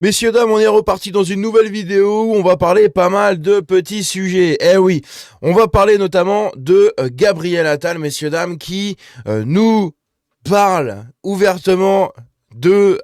Messieurs, dames, on est reparti dans une nouvelle vidéo où on va parler pas mal de petits sujets. Eh oui, on va parler notamment de Gabriel Attal, messieurs, dames, qui nous parle ouvertement de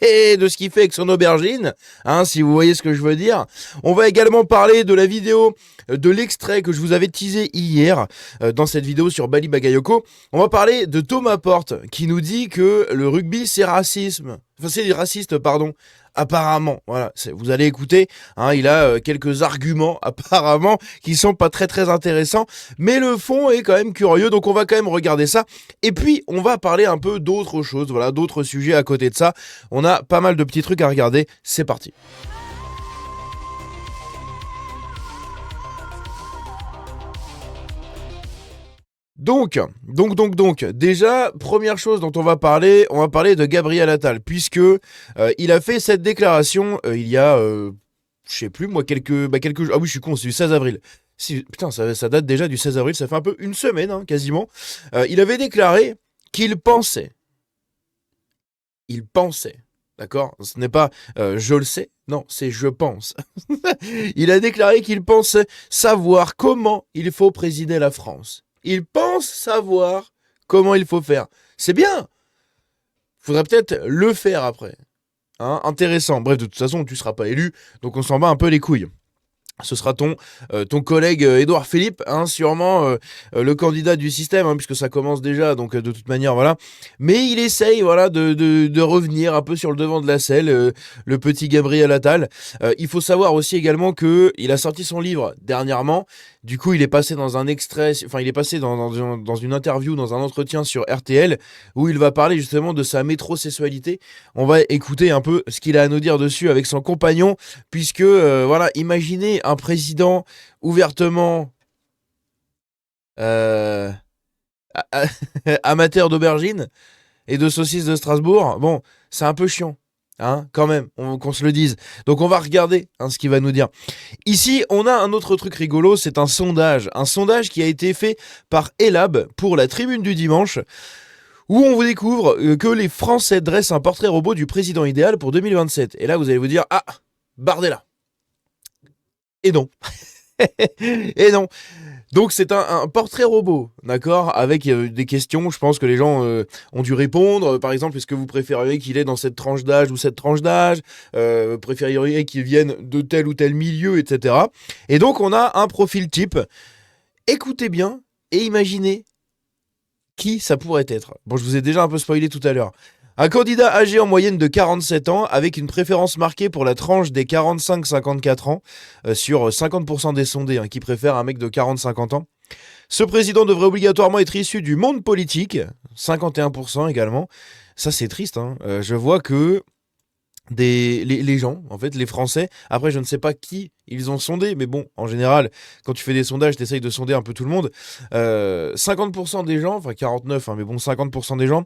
de ce qu'il fait avec son aubergine, hein, si vous voyez ce que je veux dire. On va également parler de la vidéo, de l'extrait que je vous avais teasé hier dans cette vidéo sur Bali Bagayoko. On va parler de Thomas Porte qui nous dit que le rugby c'est racisme. Enfin c'est raciste, pardon. Apparemment, voilà, vous allez écouter, hein, il a quelques arguments apparemment qui sont pas très intéressants, mais le fond est quand même curieux, donc on va quand même regarder ça. Et puis on va parler un peu d'autres choses, voilà, d'autres sujets à côté de ça. On a pas mal de petits trucs à regarder, c'est parti. Donc, déjà, première chose dont on va parler de Gabriel Attal, puisque il a fait cette déclaration il y a, je sais plus moi, quelques jours. Ah oui, je suis con, c'est du 16 avril. Putain, ça date déjà du 16 avril, ça fait un peu une semaine, hein, quasiment. Il avait déclaré qu'il pensait, d'accord? Ce n'est pas je le sais, non, c'est je pense. Il a déclaré qu'il pensait savoir comment il faut présider la France. Il pense savoir comment il faut faire. C'est bien. Faudrait peut-être le faire après. Hein, intéressant. Bref, de toute façon, tu seras pas élu, donc on s'en bat un peu les couilles. Ce sera ton collègue Édouard Philippe, hein, sûrement le candidat du système, hein, puisque ça commence déjà, donc de toute manière, voilà. Mais il essaye, voilà, de revenir un peu sur le devant de la selle, le petit Gabriel Attal. Il faut savoir aussi également que il a sorti son livre dernièrement. Du coup, il est passé dans un extrait, enfin, il est passé dans une interview, dans un entretien sur RTL, où il va parler justement de sa métrosexualité. On va écouter un peu ce qu'il a à nous dire dessus avec son compagnon, puisque, voilà, imaginez un président ouvertement euh, amateur d'aubergines et de saucisses de Strasbourg. Bon, c'est un peu chiant. Hein, quand même, qu'on se le dise. Donc on va regarder, hein, ce qu'il va nous dire. Ici, on a un autre truc rigolo, c'est un sondage. Un sondage qui a été fait par Elab pour la Tribune du Dimanche, où on vous découvre que les Français dressent un portrait robot du président idéal pour 2027. Et là, vous allez vous dire, ah, Bardella. Et non. Et non. Donc c'est un portrait robot, d'accord, avec des questions. Je pense que les gens ont dû répondre. Par exemple, est-ce que vous préféreriez qu'il est dans cette tranche d'âge ou cette tranche d'âge, préféreriez qu'il vienne de tel ou tel milieu, etc. Et donc on a un profil type. Écoutez bien et imaginez qui ça pourrait être. Bon, je vous ai déjà un peu spoilé tout à l'heure. Un candidat âgé en moyenne de 47 ans, avec une préférence marquée pour la tranche des 45-54 ans, sur 50% des sondés, hein, qui préfèrent un mec de 40-50 ans. Ce président devrait obligatoirement être issu du monde politique, 51% également. Ça, c'est triste, hein. Je vois que les gens, en fait, les Français. Après, je ne sais pas qui ils ont sondé, mais bon, en général, quand tu fais des sondages, tu essayes de sonder un peu tout le monde. 50% des gens, enfin 49, hein, mais bon, 50% des gens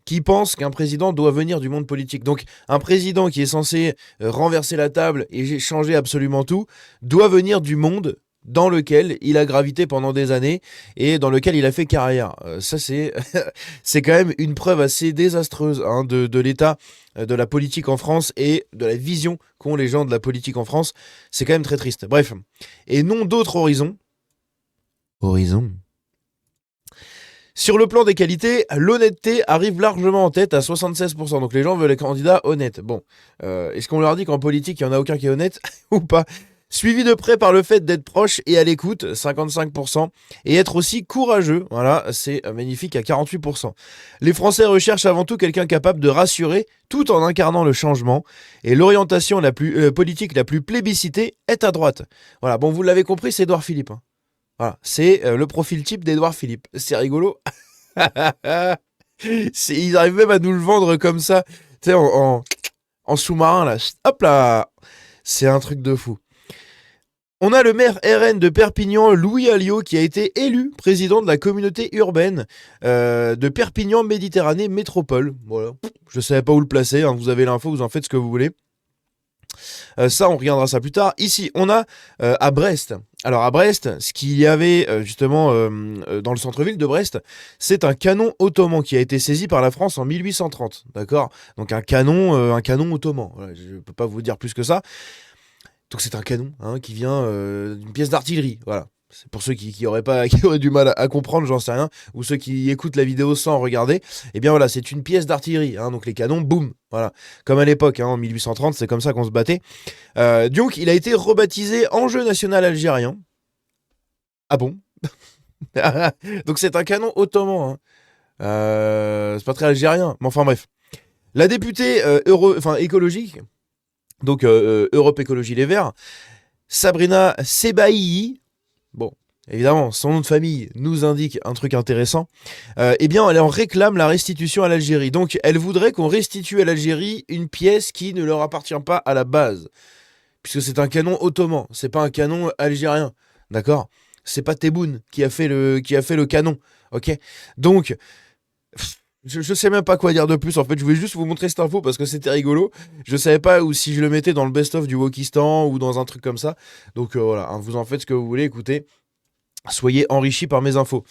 qui pensent qu'un président doit venir du monde politique. Donc, un président qui est censé renverser la table et changer absolument tout, doit venir du monde dans lequel il a gravité pendant des années et dans lequel il a fait carrière. Ça, c'est c'est quand même une preuve assez désastreuse, hein, de l'état de la politique en France et de la vision qu'ont les gens de la politique en France. C'est quand même très triste. Bref. Et non d'autres horizons. Horizon. Sur le plan des qualités, l'honnêteté arrive largement en tête à 76%. Donc les gens veulent les candidats honnêtes. Bon, est-ce qu'on leur dit qu'en politique, il n'y en a aucun qui est honnête ou pas? Suivi de près par le fait d'être proche et à l'écoute, 55%, et être aussi courageux, voilà, c'est magnifique, à 48%. Les Français recherchent avant tout quelqu'un capable de rassurer tout en incarnant le changement, et l'orientation politique la plus plébiscitée est à droite. Voilà, bon, vous l'avez compris, c'est Édouard Philippe, hein. Voilà, c'est le profil type d'Édouard Philippe. C'est rigolo. Ils arrivent même à nous le vendre comme ça, tu sais, en sous-marin, là. Hop là. C'est un truc de fou. On a le maire RN de Perpignan, Louis Alliot, qui a été élu président de la communauté urbaine de Perpignan Méditerranée Métropole. Voilà, je ne savais pas où le placer, hein. Vous avez l'info, vous en faites ce que vous voulez. Ça, on regardera ça plus tard. Ici, on a à Brest. Alors à Brest, ce qu'il y avait justement dans le centre-ville de Brest, c'est un canon ottoman qui a été saisi par la France en 1830. D'accord ? Donc un canon ottoman. Voilà, je ne peux pas vous dire plus que ça. Donc c'est un canon qui vient d'une pièce d'artillerie. Voilà. C'est pour ceux qui auraient du mal à comprendre, j'en sais rien, ou ceux qui écoutent la vidéo sans regarder. Eh bien voilà, c'est une pièce d'artillerie. Donc les canons, boum, voilà. Comme à l'époque, en 1830, c'est comme ça qu'on se battait. Donc il a été rebaptisé Enjeu national algérien. Ah bon? Donc c'est un canon ottoman. C'est pas très algérien, mais enfin bref. La députée écologique, donc Europe Écologie Les Verts, Sabrina Sebaïi, bon, évidemment, son nom de famille nous indique un truc intéressant. Eh bien, elle en réclame la restitution à l'Algérie. Donc, elle voudrait qu'on restitue à l'Algérie une pièce qui ne leur appartient pas à la base. Puisque c'est un canon ottoman, c'est pas un canon algérien. D'accord ? C'est pas Tebboune qui a fait le canon. Ok ? Donc, je sais même pas quoi dire de plus. En fait, je voulais juste vous montrer cette info parce que c'était rigolo. Je savais pas ou si je le mettais dans le best-of du Wokistan ou dans un truc comme ça. Donc voilà, vous en faites ce que vous voulez. Écoutez, soyez enrichis par mes infos.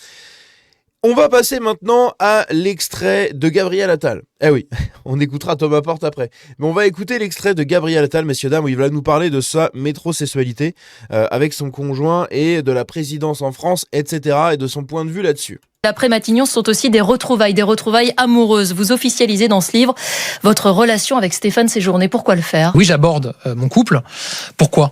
On va passer maintenant à l'extrait de Gabriel Attal. Eh oui, on écoutera Thomas Porte après. Mais on va écouter l'extrait de Gabriel Attal, messieurs, dames, où il va nous parler de sa métrosexualité avec son conjoint et de la présidence en France, etc. et de son point de vue là-dessus. Après Matignon, ce sont aussi des retrouvailles amoureuses. Vous officialisez dans ce livre votre relation avec Stéphane Séjourné. Pourquoi le faire ? Oui, j'aborde mon couple. Pourquoi ?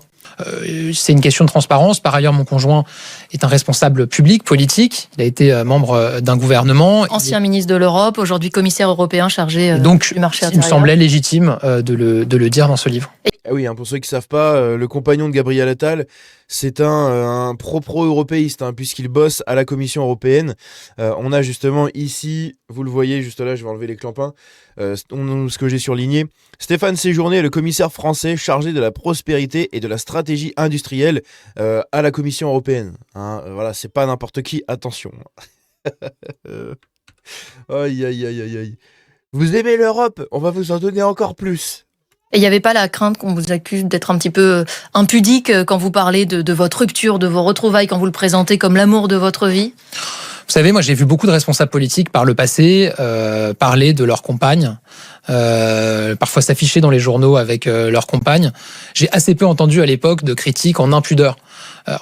C'est une question de transparence. Par ailleurs, mon conjoint est un responsable public, politique. Il a été membre d'un gouvernement. Ancien ministre de l'Europe, aujourd'hui commissaire européen chargé donc, du marché intérieur. Il me semblait légitime de le dire dans ce livre. Ah oui, pour ceux qui ne savent pas, le compagnon de Gabriel Attal, c'est un pro-européiste, puisqu'il bosse à la Commission européenne. On a justement ici, vous le voyez juste là, je vais enlever les clampins, ce que j'ai surligné. Stéphane Séjourné est le commissaire français chargé de la prospérité et de la stratégie industrielle à la Commission européenne. Voilà, c'est pas n'importe qui, attention. Aïe, aïe, aïe, aïe, aïe. Vous aimez l'Europe ? On va vous en donner encore plus. Et il n'y avait pas la crainte qu'on vous accuse d'être un petit peu impudique quand vous parlez de votre rupture, de vos retrouvailles, quand vous le présentez comme l'amour de votre vie ? Vous savez, moi j'ai vu beaucoup de responsables politiques par le passé parler de leurs compagnes, parfois s'afficher dans les journaux avec leurs compagnes. J'ai assez peu entendu à l'époque de critiques en impudeur.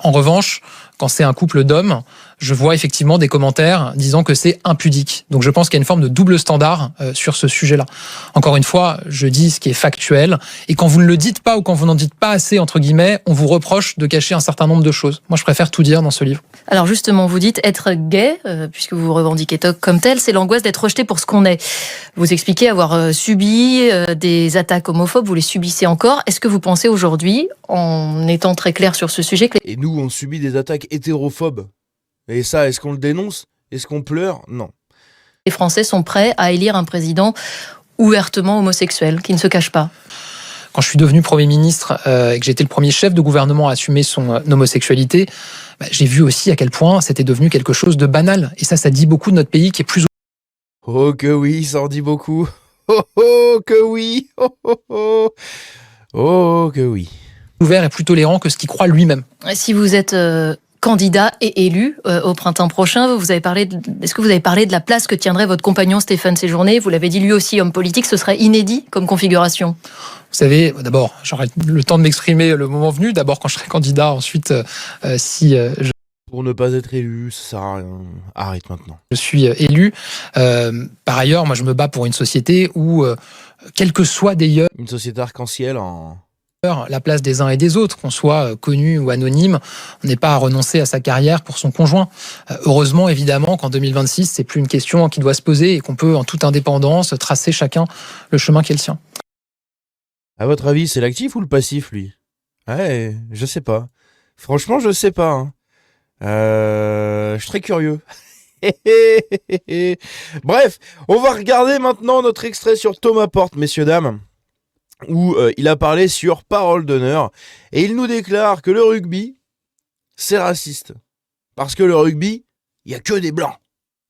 En revanche, quand c'est un couple d'hommes, je vois effectivement des commentaires disant que c'est impudique. Donc je pense qu'il y a une forme de double standard sur ce sujet-là. Encore une fois, je dis ce qui est factuel. Et quand vous ne le dites pas ou quand vous n'en dites pas assez, entre guillemets, on vous reproche de cacher un certain nombre de choses. Moi, je préfère tout dire dans ce livre. Alors justement, vous dites être gay, puisque vous vous revendiquez comme tel, c'est l'angoisse d'être rejeté pour ce qu'on est. Vous expliquez avoir subi des attaques homophobes, vous les subissez encore. Est-ce que vous pensez aujourd'hui, en étant très clair sur ce sujet... Et nous, on subit des attaques hétérophobes. Et ça, est-ce qu'on le dénonce ? Est-ce qu'on pleure ? Non. Les Français sont prêts à élire un président ouvertement homosexuel, qui ne se cache pas. Quand je suis devenu Premier ministre et que j'étais le premier chef de gouvernement à assumer son homosexualité, j'ai vu aussi à quel point c'était devenu quelque chose de banal. Et ça dit beaucoup de notre pays qui est plus... Oh que oui, ça en dit beaucoup. Oh que oui. Oh que oui. Ouvert et plus tolérant que ce qu'il croit lui-même. Si vous êtes... candidat et élu au printemps prochain. Est-ce que vous avez parlé de la place que tiendrait votre compagnon Stéphane Séjourné ? Vous l'avez dit lui aussi, homme politique, ce serait inédit comme configuration. Vous savez, d'abord, j'aurai le temps de m'exprimer le moment venu. D'abord quand je serai candidat, ensuite Pour ne pas être élu, ça sert à rien. Arrête maintenant. Je suis élu. Par ailleurs, moi je me bats pour une société où, quel que soit d'ailleurs... Une société arc-en-ciel en... la place des uns et des autres, qu'on soit connu ou anonyme, on n'est pas à renoncer à sa carrière pour son conjoint. Heureusement, évidemment, qu'en 2026, c'est plus une question qui doit se poser et qu'on peut, en toute indépendance, tracer chacun le chemin qui est le sien. À votre avis, c'est l'actif ou le passif, lui ? Ouais, je sais pas. Franchement, je sais pas. Je suis très curieux. Bref, on va regarder maintenant notre extrait sur Thomas Porte, messieurs, dames, où il a parlé sur Parole d'honneur, et il nous déclare que le rugby, c'est raciste. Parce que le rugby, il n'y a que des blancs.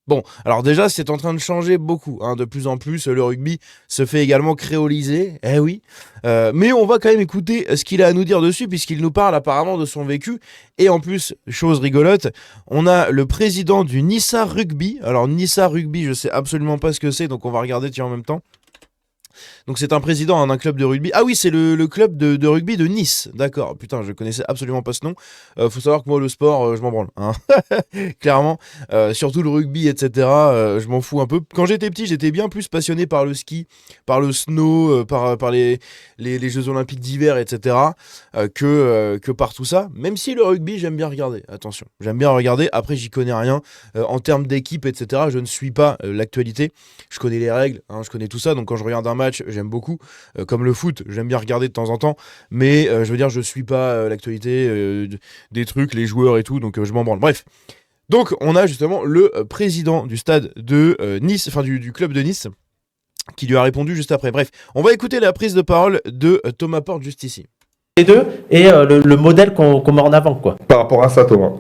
Bon, alors déjà, c'est en train de changer beaucoup. Hein. De plus en plus, le rugby se fait également créoliser. Eh oui. Mais on va quand même écouter ce qu'il a à nous dire dessus, puisqu'il nous parle apparemment de son vécu. Et en plus, chose rigolote, on a le président du Nissa Rugby. Alors, Nissa Rugby, je sais absolument pas ce que c'est, donc on va regarder en même temps. Donc c'est un président d'un club de rugby. Ah oui, c'est le club de rugby de Nice. D'accord. Putain, je connaissais absolument pas ce nom. Faut savoir que moi, le sport, je m'en branle. Hein. Clairement. Surtout le rugby, etc. Je m'en fous un peu. Quand j'étais petit, j'étais bien plus passionné par le ski, par le snow, par les Jeux Olympiques d'hiver, etc. Que par tout ça. Même si le rugby, j'aime bien regarder. Attention. J'aime bien regarder. Après, j'y connais rien. En termes d'équipe, etc., je ne suis pas l'actualité. Je connais les règles. Hein, je connais tout ça. Donc quand je regarde un match, j'aime beaucoup. Comme le foot, j'aime bien regarder de temps en temps. Mais je veux dire, je suis pas l'actualité des trucs, les joueurs et tout. Donc je m'en branle. Bref. Donc on a justement le président du stade de Nice, enfin du club de Nice, qui lui a répondu juste après. Bref, on va écouter la prise de parole de Thomas Porte juste ici. Les deux et le modèle qu'on met en avant, quoi. Par rapport à ça, Thomas.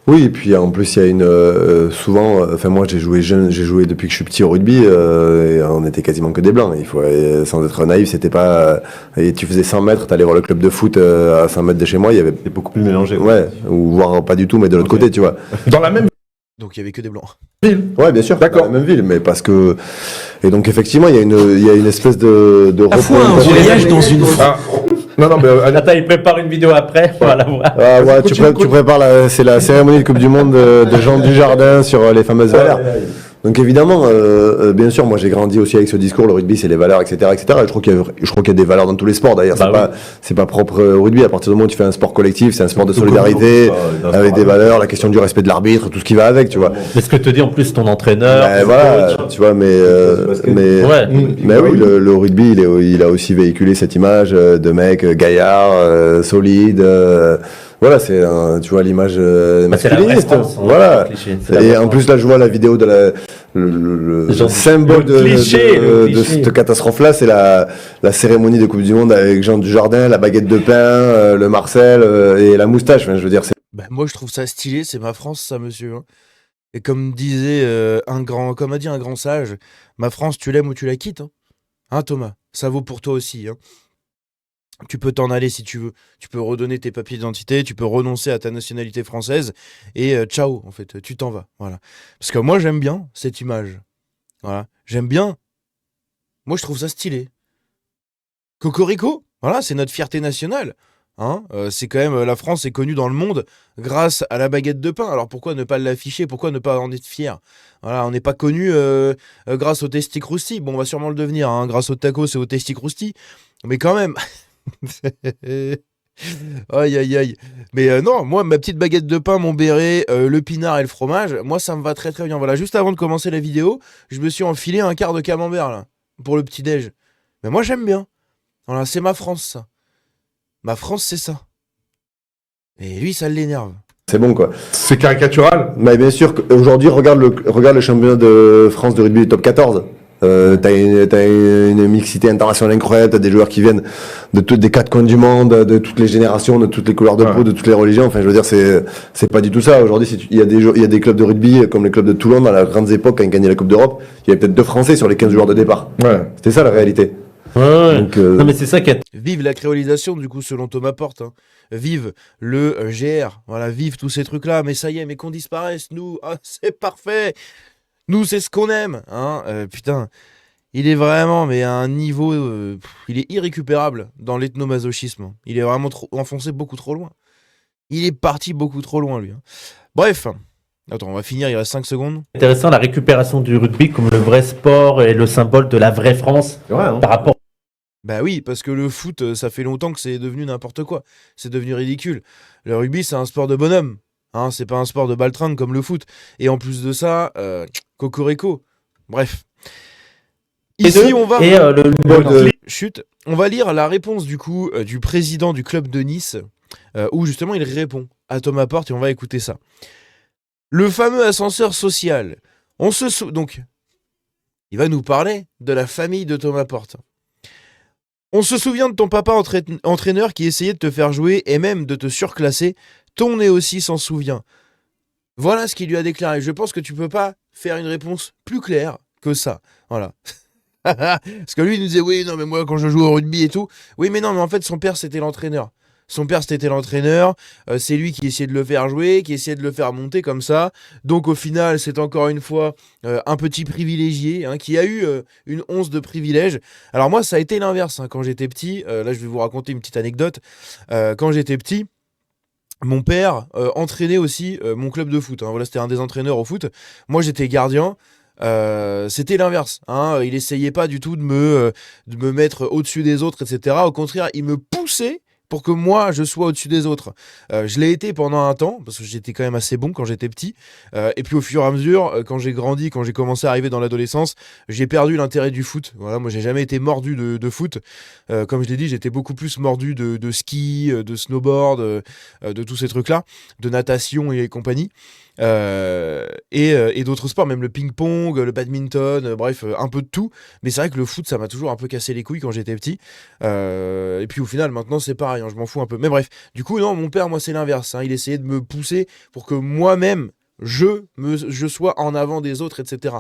Oui, et puis en plus il y a une souvent, enfin moi j'ai joué jeune, j'ai joué depuis que je suis petit au rugby, et on était quasiment que des blancs. Il faut sans être naïf, c'était pas et tu faisais 100 mètres, t'allais voir le club de foot à 100 mètres de chez moi, il y avait C'est beaucoup plus mélangé. ouais, ou voire pas du tout, mais de l'autre côté, tu vois. Dans la même Donc il y avait que des blancs. ville. Ouais, bien sûr, D'accord. dans la même ville, mais parce que et donc effectivement il y a une espèce de voyage dans une Ah. Non, non, mais Attends, il prépare une vidéo après, on va la voir. Ah ouais, tu prépares c'est la cérémonie de Coupe du Monde de Jean Dujardin sur les fameuses valeurs. Donc évidemment, bien sûr, moi j'ai grandi aussi avec ce discours, le rugby c'est les valeurs, etc., etc. Et je crois qu'il y a des valeurs dans tous les sports d'ailleurs. Bah C'est pas propre au rugby. À partir du moment où tu fais un sport collectif, c'est un sport de solidarité, avec des valeurs, la question du respect de l'arbitre, tout ce qui va avec, tu vois. Mais ce que te dit en plus ton entraîneur. Ben, voilà, tu vois, mais Ouais. mais oui, le rugby, il a aussi véhiculé cette image de mec gaillard, solide. Voilà, c'est tu vois l'image Bah, c'est la vraie masculiniste. France, hein, Voilà. le cliché. C'est la Et vraie en France. plus là, je vois la vidéo de le Genre, symbole le cliché, le de cliché. cette catastrophe-là, c'est la cérémonie de Coupe du Monde avec Jean Dujardin, la baguette de pain, le Marcel et la moustache. Enfin, je veux dire, c'est Bah, moi je trouve ça stylé, c'est ma France ça monsieur. Hein. Et comme disait comme a dit un grand sage, ma France tu l'aimes ou tu la quittes. Hein Thomas, ça vaut pour toi aussi. Hein. Tu peux t'en aller si tu veux. Tu peux redonner tes papiers d'identité, tu peux renoncer à ta nationalité française et ciao, en fait, tu t'en vas. Voilà. Parce que moi, j'aime bien cette image. Voilà. J'aime bien. Moi, je trouve ça stylé. Cocorico, voilà, c'est notre fierté nationale. Hein c'est quand même, la France est connue dans le monde grâce à la baguette de pain. Alors pourquoi ne pas l'afficher? Pourquoi ne pas en être fier? Voilà, on n'est pas connu grâce au Testi Crousti. Bon, on va sûrement le devenir, hein, grâce au tacos et au Testi Crousti. Mais quand même. Aïe aïe aïe. Mais non, moi ma petite baguette de pain, mon béret, le pinard et le fromage, moi ça me va très très bien. Voilà, juste avant de commencer la vidéo, je me suis enfilé un quart de camembert là pour le petit déj. Mais moi j'aime bien. Voilà, c'est ma France ça. Ma France c'est ça. Et lui ça l'énerve. bon quoi. c'est caricatural. Mais bien sûr, aujourd'hui, regarde le championnat de France de rugby du top 14. T'as une mixité internationale incroyable, t'as des joueurs qui viennent des quatre coins du monde, de toutes les générations, de toutes les couleurs de peau, de toutes les religions. Enfin, je veux dire, c'est pas du tout ça. Aujourd'hui, il y a des clubs de rugby comme les clubs de Toulon dans les grandes époques quand ils gagnaient la Coupe d'Europe. Il y avait peut-être 2 Français sur les 15 joueurs de départ. Ouais. C'était ça la réalité. Ouais. Donc, Non, mais c'est ça qui est. Vive la créolisation, du coup, selon Thomas Porte. Hein. Vive le GR. Voilà, vive tous ces trucs-là. Mais ça y est, mais qu'on disparaisse, nous. Ah, c'est parfait. Nous, c'est ce qu'on aime. Hein. Putain, il est vraiment, mais à un niveau. Il est irrécupérable dans l'ethnomasochisme. Il est vraiment enfoncé beaucoup trop loin. Il est parti beaucoup trop loin, lui. Hein. Bref. Attends, on va finir, il reste 5 secondes. Intéressant la récupération du rugby comme le vrai sport et le symbole de la vraie France Ouais, hein. par rapport. Bah oui, parce que le foot, ça fait longtemps que c'est devenu n'importe quoi. C'est devenu ridicule. Le rugby, c'est un sport de bonhomme. Hein, c'est pas un sport de baltringue comme le foot. Et en plus de ça, cocorico. Bref. Ici, on va... Chut. On va lire la réponse du coup du président du club de Nice, où justement il répond à Thomas Porte et on va écouter ça. Le fameux ascenseur social. Donc, il va nous parler de la famille de Thomas Porte. On se souvient de ton papa entraîneur qui essayait de te faire jouer et même de te surclasser. Ton nez aussi s'en souvient. Voilà ce qu'il lui a déclaré. Je pense que tu peux pas faire une réponse plus claire que ça. Voilà. Parce que lui, il nous disait, oui, non, mais moi, quand je joue au rugby et tout. Oui, mais non, mais en fait, son père, c'était l'entraîneur. C'est lui qui essayait de le faire jouer, qui essayait de le faire monter comme ça. Donc au final, c'est encore une fois un petit privilégié qui a eu une once de privilège. Alors moi, ça a été l'inverse quand j'étais petit. Là, je vais vous raconter une petite anecdote. Quand j'étais petit, mon père entraînait aussi mon club de foot. Voilà, c'était un des entraîneurs au foot. Moi, j'étais gardien. C'était l'inverse. Il essayait pas du tout de me mettre au-dessus des autres, etc. Au contraire, il me poussait pour que moi je sois au-dessus des autres. Je l'ai été pendant un temps parce que j'étais quand même assez bon quand j'étais petit. Et puis au fur et à mesure, quand j'ai grandi, quand j'ai commencé à arriver dans l'adolescence, j'ai perdu l'intérêt du foot. Voilà, moi j'ai jamais été mordu de foot. Comme je l'ai dit, j'étais beaucoup plus mordu de ski, de snowboard, de tous ces trucs-là, de natation et compagnie. Et d'autres sports, même le ping-pong, le badminton, bref, un peu de tout. Mais c'est vrai que le foot, ça m'a toujours un peu cassé les couilles quand j'étais petit. Et puis au final, maintenant, c'est pareil, je m'en fous un peu. Mais bref, du coup, non, mon père, moi, c'est l'inverse. Il essayait de me pousser pour que moi-même, je sois en avant des autres, etc.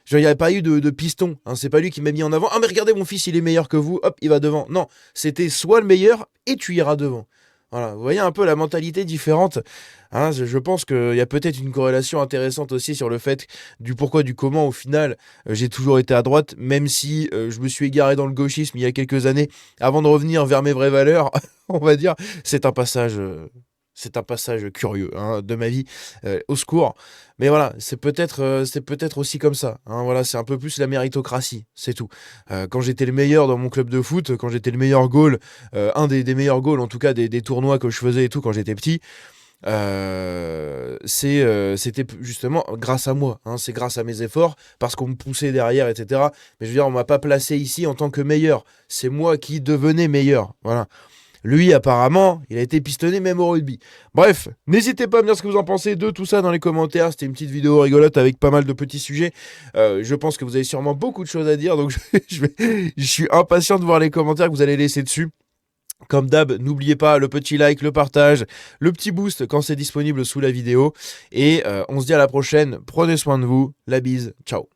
Il n'y avait pas eu de piston. C'est pas lui qui m'a mis en avant. Ah, mais regardez, mon fils, il est meilleur que vous. Hop, il va devant. Non, c'était soit le meilleur et tu iras devant. Voilà, vous voyez un peu la mentalité différente. Je pense qu'il y a peut-être une corrélation intéressante aussi sur le fait du pourquoi, du comment. Au final, j'ai toujours été à droite, même si je me suis égaré dans le gauchisme il y a quelques années, avant de revenir vers mes vraies valeurs, on va dire. C'est un passage curieux de ma vie. Au secours. Mais voilà, c'est peut-être aussi comme ça. Voilà, c'est un peu plus la méritocratie, c'est tout. Quand j'étais le meilleur dans mon club de foot, quand j'étais le meilleur goal, un des meilleurs goals en tout cas des tournois que je faisais et tout quand j'étais petit, c'était justement grâce à moi. C'est grâce à mes efforts, parce qu'on me poussait derrière, etc. Mais je veux dire, on m'a pas placé ici en tant que meilleur. C'est moi qui devenais meilleur. Voilà. Lui, apparemment, il a été pistonné même au rugby. Bref, n'hésitez pas à me dire ce que vous en pensez de tout ça dans les commentaires. C'était une petite vidéo rigolote avec pas mal de petits sujets. Je pense que vous avez sûrement beaucoup de choses à dire, donc je suis impatient de voir les commentaires que vous allez laisser dessus. Comme d'hab, n'oubliez pas le petit like, le partage, le petit boost quand c'est disponible sous la vidéo. Et on se dit à la prochaine. Prenez soin de vous. La bise. Ciao.